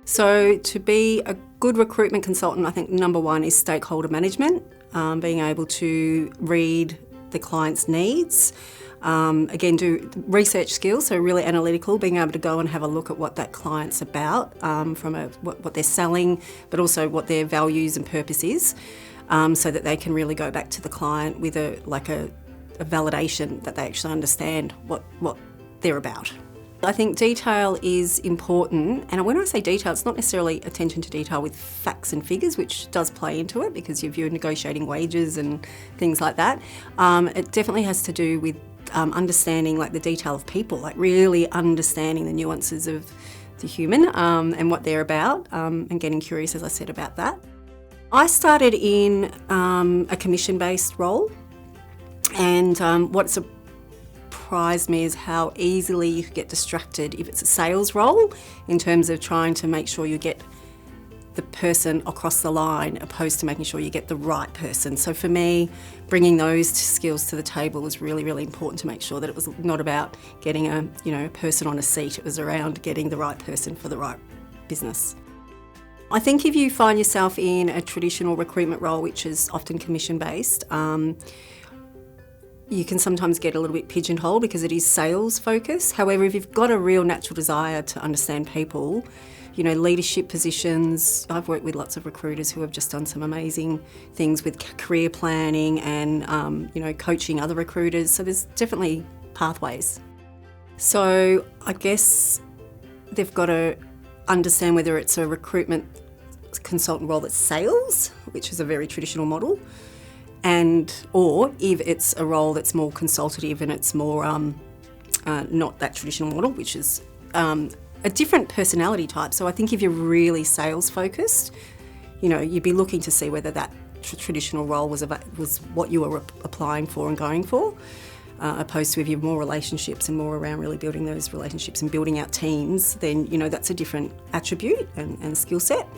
So to be a good recruitment consultant, I think number one is stakeholder management, being able to read the client's needs. Again, do research skills, so really analytical, being able to go and have a look at what that client's about, from what they're selling, but also what their values and purpose is, so that they can really go back to the client with a validation that they actually understand what they're about. I think detail is important, and when I say detail, it's not necessarily attention to detail with facts and figures, which does play into it because if you're negotiating wages and things like that. It definitely has to do with understanding the detail of people, really understanding the nuances of the human and what they're about, and getting curious, as I said, about that. I started in a commission-based role, and what surprised me is how easily you could get distracted if it's a sales role, in terms of trying to make sure you get the person across the line opposed to making sure you get the right person. So for me, bringing those skills to the table was really, really important to make sure that it was not about getting a person on a seat. It was around getting the right person for the right business. I think if you find yourself in a traditional recruitment role, which is often commission-based, you can sometimes get a little bit pigeonholed because it is sales focused. However, if you've got a real natural desire to understand people, leadership positions, I've worked with lots of recruiters who have just done some amazing things with career planning and, coaching other recruiters. So there's definitely pathways. So I guess they've got to understand whether it's a recruitment consultant role that's sales, which is a very traditional model, or if it's a role that's more consultative and it's more not that traditional model, which is a different personality type. So I think if you're really sales focused, you'd be looking to see whether that traditional role was what you were applying for and going for, opposed to if you're more relationships and more around really building those relationships and building out teams, then that's a different attribute and skill set.